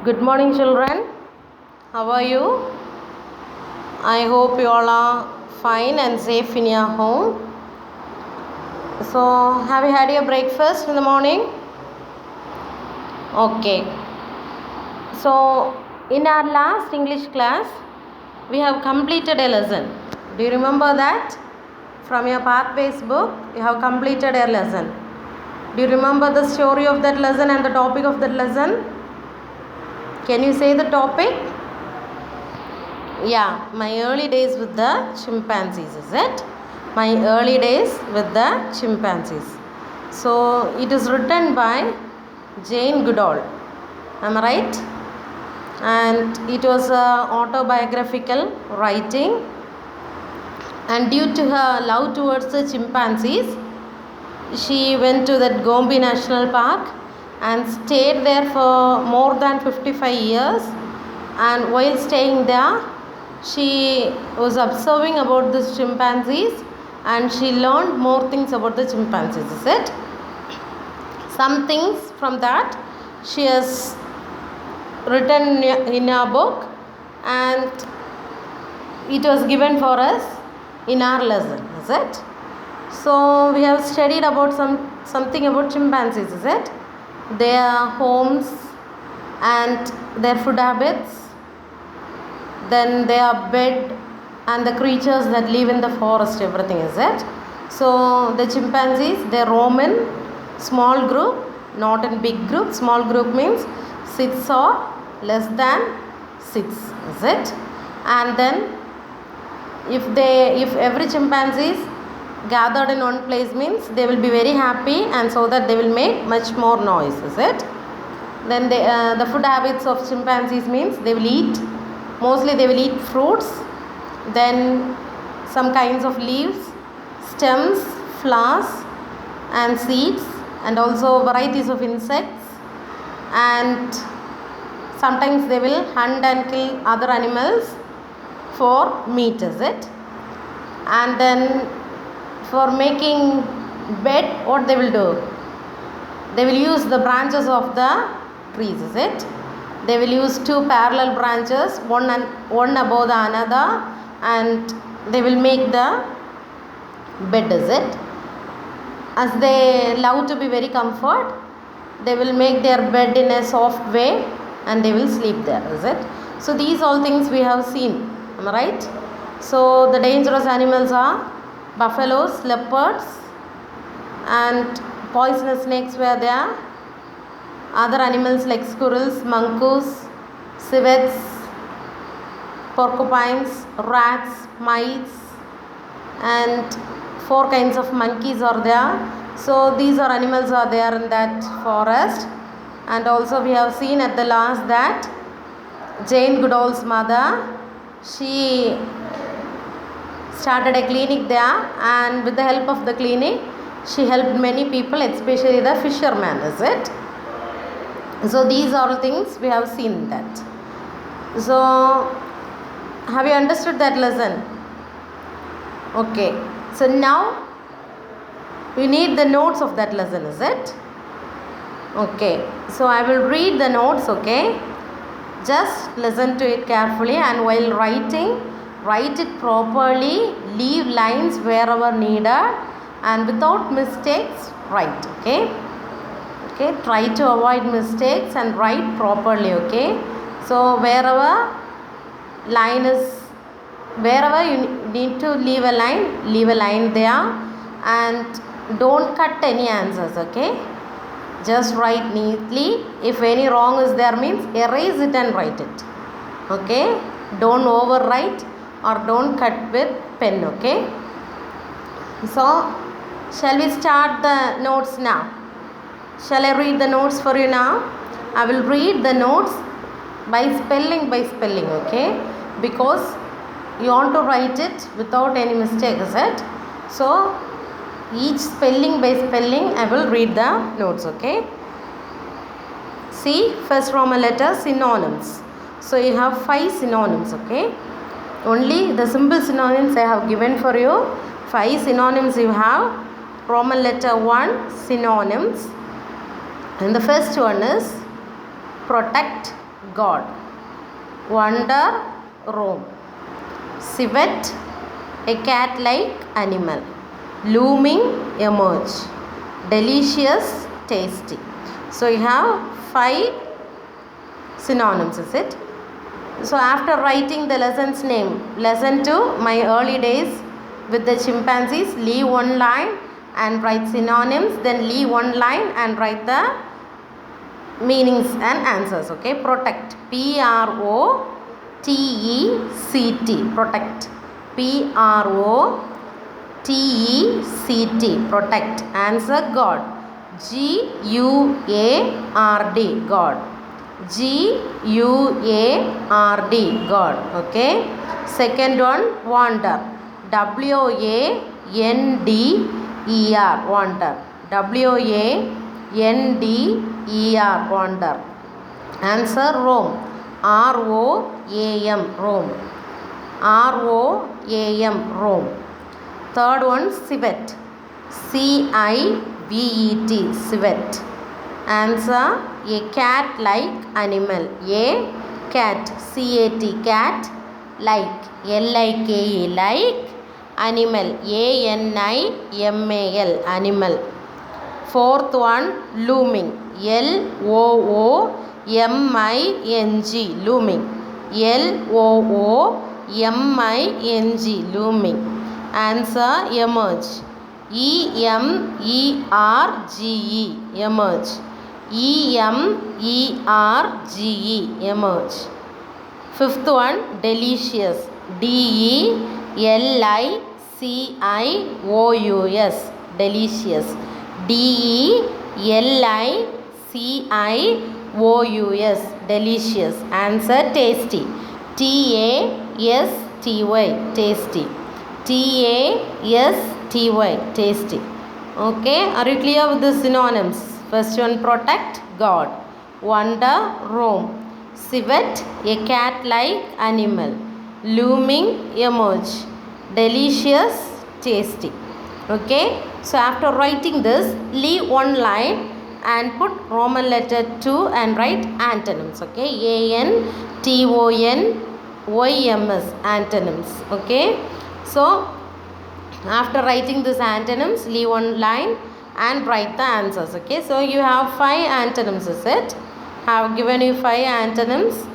Good morning, children. How are you? I hope you all are fine and safe in your home. So, have you had your breakfast in the morning? Okay. So, in our last English class, we have completed a lesson. Do you remember that? From your Pathways book, you have completed a lesson. Do you remember the story of that lesson and the topic of that lesson? Can you say the topic? Yeah, my early days with the chimpanzees, is it? My early days with the chimpanzees. So, it is written by Jane Goodall. Am I right? And it was autobiographical writing. And due to her love towards the chimpanzees, she went to that Gombe National Park and stayed there for more than 55 years. And while staying there, she was observing about the chimpanzees and she learned more things about the chimpanzees, is it? Some things from that she has written in her book and it was given for us in our lesson, is it? So we have studied about something about chimpanzees, is it? Their homes and their food habits, then their bed and the creatures that live in the forest, everything, is it? So the chimpanzees, they roam in small group, not in big group. Small group means 6 or less than 6, is it? And then if every chimpanzees gathered in one place means they will be very happy and so that they will make much more noise, is it? Then the food habits of chimpanzees means they will eat, mostly they will eat fruits, then some kinds of leaves, stems, flowers and seeds, and also varieties of insects, and sometimes they will hunt and kill other animals for meat, is it? And then for making bed, what they will do? They will use the branches of the trees, is it? They will use 2 parallel branches, one above the another, and they will make the bed, is it? As they love to be very comfort, they will make their bed in a soft way and they will sleep there, is it? So these all things we have seen, am I right? So the dangerous animals are buffaloes, leopards, and poisonous snakes were there. Other animals like squirrels, mongoose, civets, porcupines, rats, mice, and 4 kinds of monkeys are there. So these are animals are there in that forest. And also we have seen at the last that Jane Goodall's mother, she started a clinic there, and with the help of the clinic she helped many people, especially the fishermen, is it? So these are things we have seen that. So have you understood that lesson? Okay. So now we need the notes of that lesson, is it? Okay. So I will read the notes, okay? Just listen to it carefully, and while writing, write it properly, leave lines wherever needed, and without mistakes write, okay? Okay, try to avoid mistakes and write properly, okay? So wherever you need to leave a line there, and don't cut any answers, okay? Just write neatly. If any wrong is there means erase it and write it, okay? Don't overwrite or don't cut with pen, okay? So shall we start the notes now? Shall I read the notes for you now? I will read the notes by spelling, okay? Because you want to write it without any mistake, is it? So each spelling by spelling I will read the notes, okay? See, first Roman letter, synonyms. So you have 5 synonyms, okay? Only the simple synonyms I have given for you. 5 synonyms you have. Roman letter 1, synonyms. And the first one is protect, God. Wonder, roam. Civet, a cat-like animal. Looming, emerge. Delicious, tasty. So you have 5 synonyms, is it? So after writing the lesson's name, lesson 2, my early days with the chimpanzees, leave one line and write synonyms, then leave one line and write the meanings and answers. Okay, protect, P-R-O-T-E-C-T, protect, P-R-O-T-E-C-T, protect. Answer, God, G-U-A-R-D, God, G-U-A-R-D, God. Okay, second one, wander, W-A-N-D-E-R, wander, W-A-N-D-E-R, wander. Answer, roam, R-O-A-M, roam, R-O-A-M, roam. Third one, civet, C-I-V-E-T, civet. Answer, a cat-like animal, a cat, C-A-T, cat, like, L-I-K-E, like, animal, A-N-I-M-A-L, animal. Fourth one, looming, L-O-O-M-I-N-G, looming, L-O-O-M-I-N-G, looming. Answer, emerge, E-M-E-R-G-E, emerge, E-M-E-R-G-E, emerge. Fifth one, delicious, D-E-L-I-C-I-O-U-S, delicious, D-E-L-I-C-I-O-U-S, delicious. Answer, tasty, T-A-S-T-Y, tasty, T-A-S-T-Y, tasty. Okay, are you clear with the synonyms? First one, protect, God. Wonder, roam. Civet, a cat-like animal. Looming, emerge. Delicious, tasty. Okay, so after writing this, leave one line and put Roman letter 2 and write antonyms. Okay, A-N-T-O-N-Y-M-S, antonyms. Okay, so after writing these antonyms, leave one line and write the answers. Okay, so you have 5 antonyms, is it? Have given you 5 antonyms,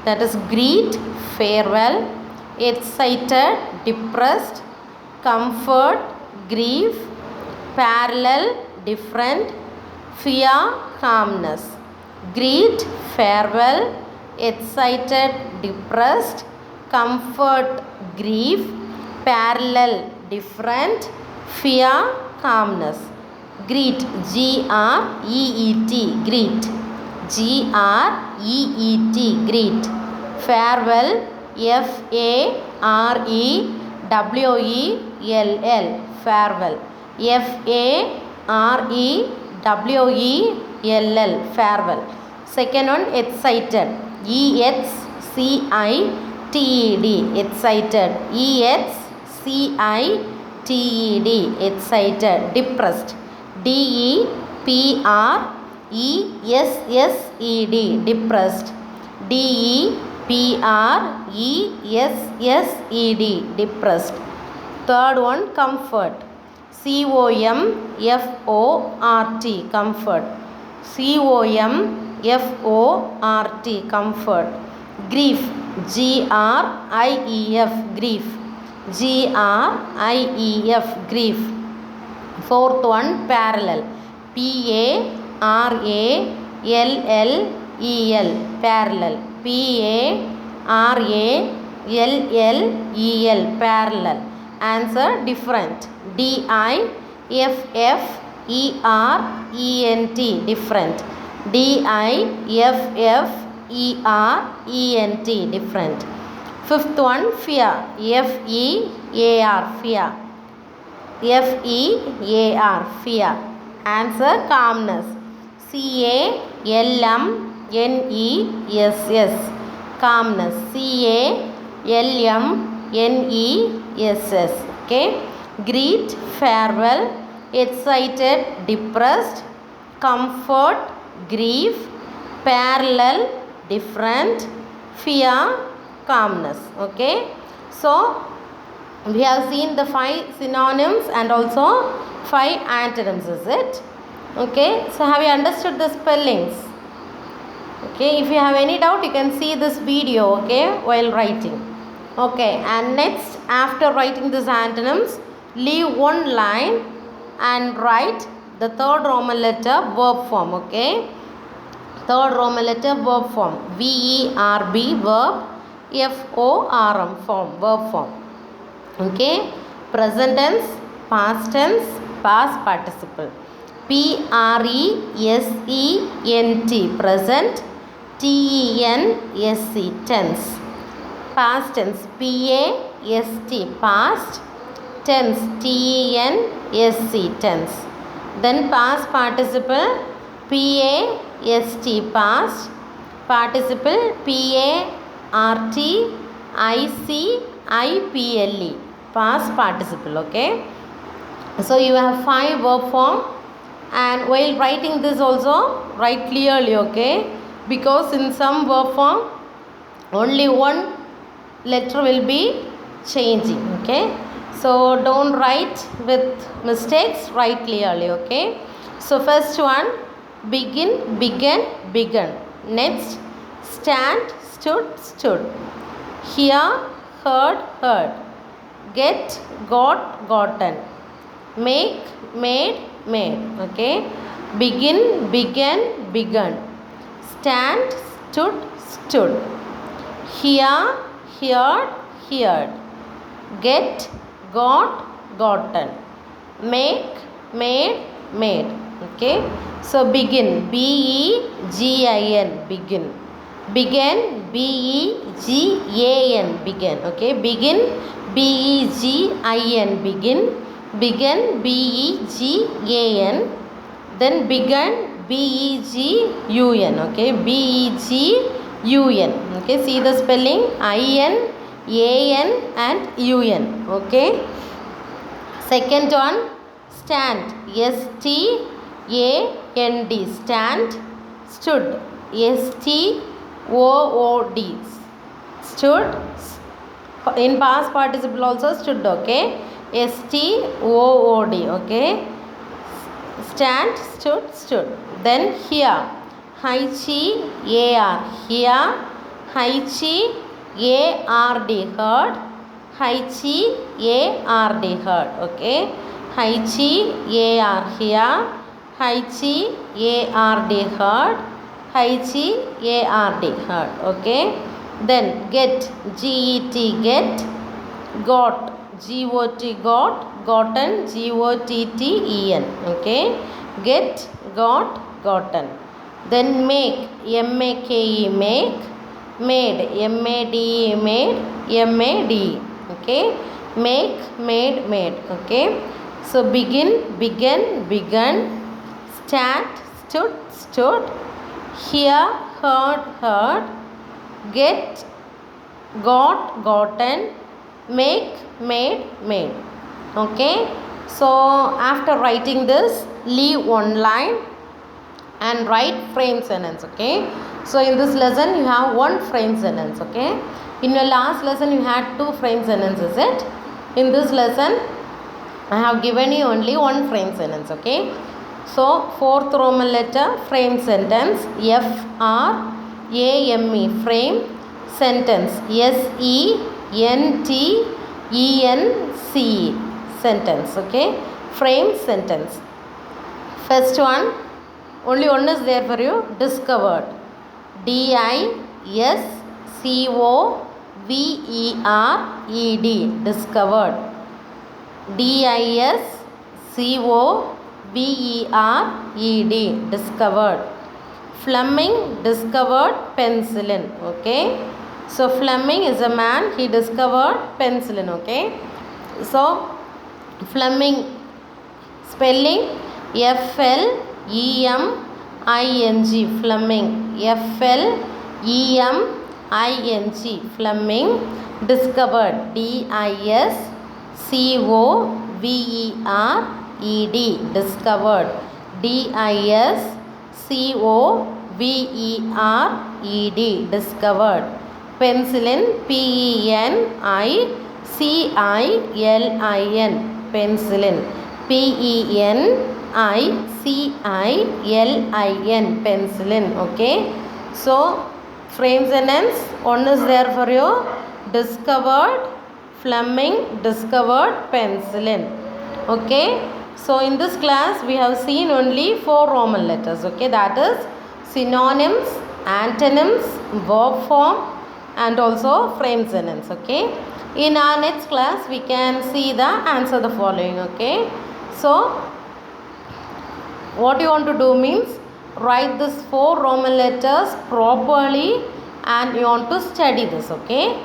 that is greet, farewell, excited, depressed, comfort, grief, parallel, different, fear, calmness. Greet, farewell, excited, depressed, comfort, grief, parallel, different, fear, calmness. Greet, G-R-E-E-T, greet, G-R-E-E-T, greet. Farewell, F-A-R-E-W-E-L-L, farewell, F-A-R-E-W-E-L-L, farewell. Second one, excited, E-X-C-I-T-E-D, excited, E-X-C-I-T-E-D, excited. Depressed, D-E-P-R-E-S-S-E-D, depressed, D-E-P-R-E-S-S-E-D, depressed. Third one, comfort, C-O-M-F-O-R-T, comfort, C-O-M-F-O-R-T, comfort. Grief, G-R-I-E-F, grief, G-R-I-E-F, grief. Fourth one, parallel, P-A-R-A-L-L-E-L, parallel, P-A-R-A-L-L-E-L, parallel. Answer, different, D-I-F-F-E-R-E-N-T, different, D-I-F-F-E-R-E-N-T, different. Fifth one, fear, F-E-A-R, fear, F-E-A-R, fear. Answer, calmness, C-A-L-M-N-E-S-S, calmness, C-A-L-M-N-E-S-S. Okay, greet, farewell, excited, depressed, comfort, grief, parallel, different, fear, calmness. Okay, so we have seen the 5 synonyms and also 5 antonyms, is it? Okay, so have you understood the spellings? Okay, if you have any doubt, you can see this video, okay, while writing. Okay, and next, after writing these antonyms, leave one line and write the third Roman letter verb form. Okay, third Roman letter verb form, verb, verb, form, form, verb form. Okay, present tense, past tense, past participle. present, present. tense, tense. Past tense, past, past. Tense, tense. Then past participle, past, past. Participle, part, icle, past participle. Okay, so you have 5 verb form, and while writing this also write clearly. Okay, because in some verb form only one letter will be changing. Okay, so don't write with mistakes, write clearly. Okay, so first one, begin, began, begun. Next, stand, stood, stood. Hear, heard, heard. Get, got, gotten. Make, made, made. Okay, begin, began, begun. Stand, stood, stood. Hear, heard, heard. Get, got, gotten. Make, made, made. Okay, so begin, begin, begin. Began, began, began. Okay, begin, begin, begin. Began, began. Then begun, begun. Okay, begun. Okay, see the spelling, in, an and un. Okay, second one, stand, stand, stand. Stood, stood, stood. In past participle also stood. Okay, stood. Okay, stand, stood, stood. Then here, here, here, ard, heard, ard, heard. Okay, here, here, ard, heard, ard, heard. Okay, then get, get, got, got, gotten, gotten. Okay, get, got, gotten. Then make, make, make. Made, made, made, made. Okay, make, made, made. Okay, so begin, began, begun. Stand, stood, stood. Hear, heard, heard. Get, got, gotten. Make, made, made. Okay, so after writing this, leave one line and write frame sentence. Okay, so in this lesson you have one frame sentence. Okay, in your last lesson you had 2 frame sentences. It in this lesson I have given you only one frame sentence. Okay, so fourth Roman letter frame sentence, frame, frame sentence, sentence, sentence. Okay, frame sentence. First one, only one is there for you, discovered, discovered, discovered, discovered, discovered. Fleming discovered penicillin. Okay, so Fleming is a man, he discovered penicillin. Okay, so Fleming spelling, Fleming, Fleming, Fleming, Fleming. Discovered, discovered, discovered, discovered. VERED, discovered. Penicillin, PENICILIN, penicillin. PENICILIN, penicillin. Okay. So frame sentence, one is there for you. Discovered Fleming, discovered penicillin. Okay. So in this class we have seen only 4 Roman letters. Okay. That is synonyms, antonyms, verb form and also frame sentence. Okay. In our next class we can see the answer the following. Okay. So what you want to do means write this 4 Roman letters properly and you want to study this. Okay.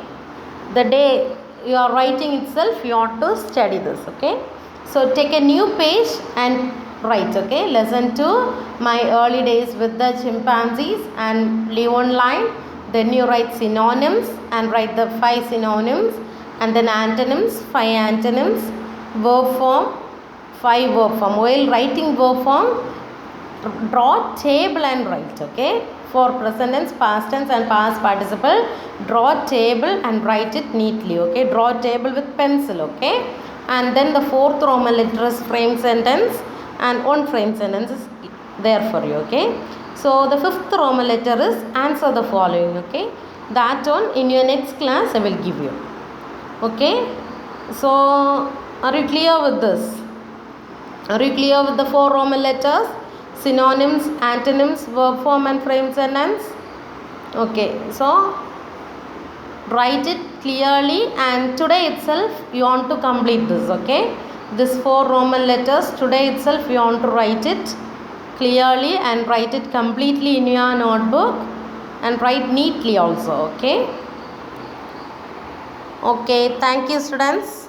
The day you are writing itself you want to study this. Okay. So take a new page and write. Okay. Lesson 2, my early days with the chimpanzees, and leave one line. Then you write synonyms and write the 5 synonyms, and then antonyms, 5 antonyms, verb form, 5 verb form. While writing verb form, draw table and write. Okay. For present tense, past tense and past participle, draw table and write it neatly. Okay. Draw table with pencil. Okay. And then the 4th Roman letter is frame sentence, and one frame sentence is there for you. Okay. So the 5th Roman letter is answer the following. Okay. That one in your next class I will give you. Okay. So are you clear with this? Are you clear with the 4 Roman letters? Synonyms, antonyms, verb form and frame sentence. Okay. So write it clearly, and today itself you want to complete this. Okay. This 4 Roman letters today itself you want to write it clearly and write it completely in your notebook and write neatly also. Okay. Okay. Thank you, students.